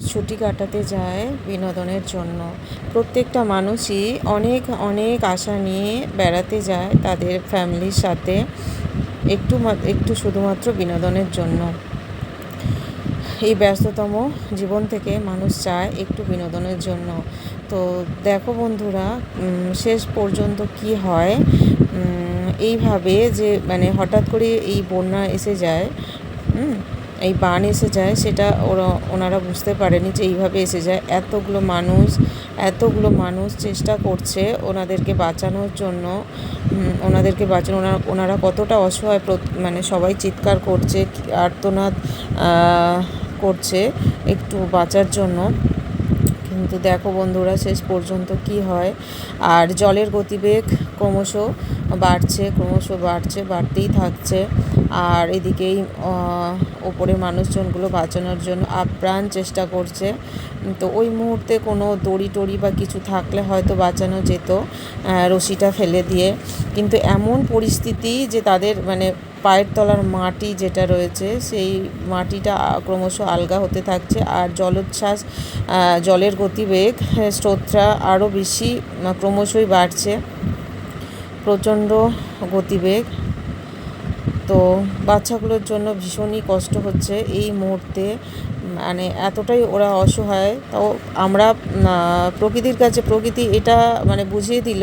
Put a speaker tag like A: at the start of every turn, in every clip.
A: ছুটি কাটাতে যায় বিনোদনের জন্য। প্রত্যেকটা মানুষই অনেক অনেক আশা নিয়ে বেড়াতে যায় তাদের ফ্যামিলির সাথে, একটু শুধুমাত্র বিনোদনের জন্য। এই ব্যস্ততম জীবন থেকে মানুষ চায় একটু বিনোদনের জন্য। তো দেখো বন্ধুরা, শেষ পর্যন্ত কি হয়। এইভাবে যে হঠাৎ করে এই বন্যা এসে যায়, এই বান এসে যায়, সেটা ওনারা বুঝতে পারেনি যে এইভাবে এসে যায়। এতগুলো মানুষ চেষ্টা করছে ওনাদেরকে বাঁচানোর জন্য। ওনারা কতটা অসহায়, সবাই চিৎকার করছে, আর্তনাদ করছে একটু বাঁচার জন্য। কিন্তু দেখো বন্ধুরা, শেষ পর্যন্ত কি হয়। আর জলের গতিবেগ ক্রমশ বাড়তেই থাকছে। আর এদিকেই ওপরে মানুষজনগুলো বাঁচানোর জন্য আপ্রাণ চেষ্টা করছে। তো ওই মুহূর্তে কোনো দড়ি টড়ি বা কিছু থাকলে হয়তো বাঁচানো যেত, রশিটা ফেলে দিয়ে। কিন্তু এমন পরিস্থিতি যে তাদের পায়ের তলার মাটি যেটা রয়েছে, সেই মাটিটা ক্রমশ আলগা হতে থাকছে। আর জলের গতিবেগ, স্রোতটা আরও বেশি ক্রমশই বাড়ছে, প্রচণ্ড গতিবেগ। তো বাচ্চাগুলোর জন্য ভীষণই কষ্ট হচ্ছে এই মুহূর্তে। এতটাই ওরা অসহায়। তাও আমরা প্রকৃতি এটা বুঝিয়ে দিল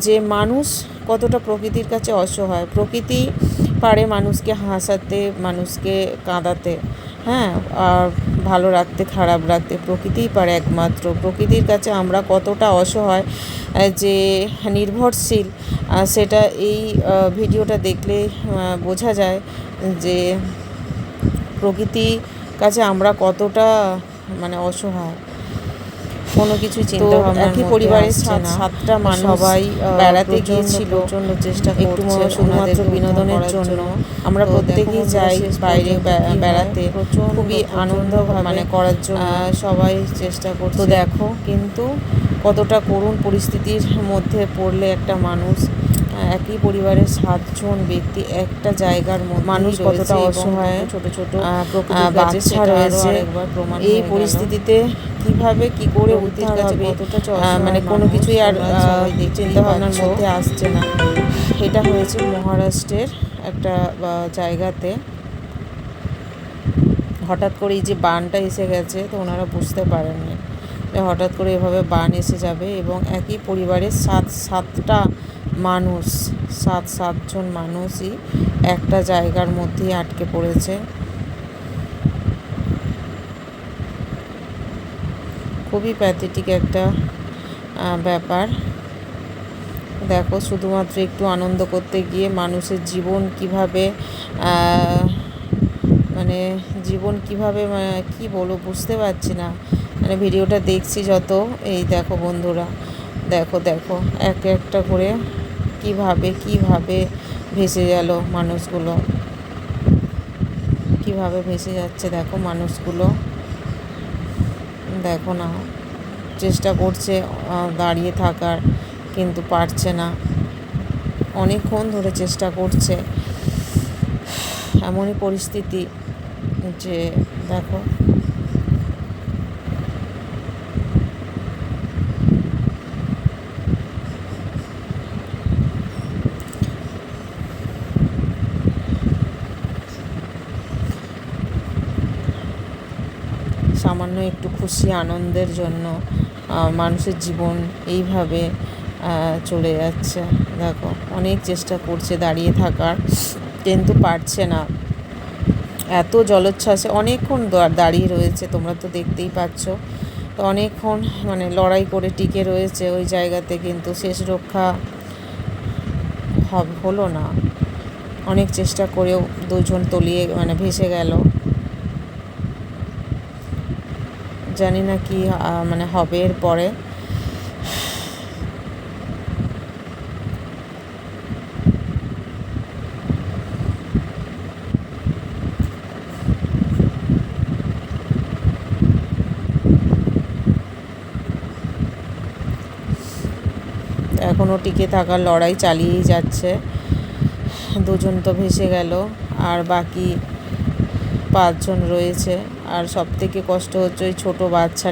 A: যে মানুষ কতটা প্রকৃতির কাছে অসহায়। প্রকৃতি পারে মানুষকে হাসাতে, মানুষকে কাঁদাতে, আর ভালো রাখতে, খারাপ রাখতে প্রকৃতিই পারে একমাত্র। প্রকৃতির কাছে আমরা কতটা অসহায়, যে নির্ভরশীল, সেটা এই ভিডিওটা দেখলে বোঝা যায় যে প্রকৃতির কাছে আমরা কতটা অসহায়। কোনো কিছু চিন্তা ভাবনা, একই পরিবারের 7টা মানুষ সবাই বেড়াতে গিয়েছিল, প্রচণ্ড চেষ্টা করছে শুধুমাত্র বিনোদনের জন্য। আমরা প্রত্যেকেই যাই বাইরে বেড়াতে, খুবই আনন্দ করার জন্য সবাই চেষ্টা করছে। তো দেখো কিন্তু কতটা করুণ পরিস্থিতির মধ্যে পড়লে একটা মানুষ, একই পরিবারের 7জন ব্যক্তি একটা জায়গার মধ্যে, মানুষ কতটা অসহায়, ছোট বাচ্চা রয়েছে। এই পরিস্থিতিতে কিভাবে কি করে উদ্ধার হবে, কোনো কিছুই আর চিন্তা ভাবনার মধ্যে আসছে না। এটা হয়েছে মহারাষ্ট্রের একটা জায়গাতে। হঠাৎ করে এই যে বানটা এসে গেছে, তো ওনারা বুঝতে পারেননি যে হঠাৎ করে এভাবে বান এসে যাবে। এবং একই পরিবারের 7জন মানুষই একটা জায়গার মধ্যেই আটকে পড়েছে। খুবই প্যাথেটিক একটা ব্যাপার। দেখো, শুধুমাত্র একটু আনন্দ করতে গিয়ে মানুষের জীবন কিভাবে কি বলবো বুঝতে পারছি না। ভিডিওটা দেখছি যত, এই দেখো বন্ধুরা, দেখো একটা করে কিভাবে ভেসে গেল মানুষগুলো, কিভাবে ভেসে যাচ্ছে। দেখো মানুষগুলো, দেখো না, চেষ্টা করছে দাঁড়িয়ে থাকার, কিন্তু পারছে না। অনেকক্ষণ ধরে চেষ্টা করছে। এমনই পরিস্থিতি যে দেখো, সামান্য একটু খুশি আনন্দের জন্য মানুষের জীবন এইভাবে চলে যাচ্ছে। দেখো, অনেক চেষ্টা করছে দাঁড়িয়ে থাকার, কিন্তু পারছে না। এত জলোচ্ছ্বাসে অনেকক্ষণ দাঁড়িয়ে রয়েছে, তোমরা তো দেখতেই পাচ্ছ। তো অনেকক্ষণ লড়াই করে টিকে রয়েছে ওই জায়গাতে, কিন্তু শেষ রক্ষা হলো না। অনেক চেষ্টা করেও 2জন তলিয়ে ভেসে গেল। জানি না কি হবে এরপরে। এখনও টিকে থাকার লড়াই চালিয়েই যাচ্ছে। 2জন তো ভেসে গেল, আর বাকি 5জন রয়েছে। আর সব থেকে কষ্ট হচ্ছে ওই ছোটো বাচ্চা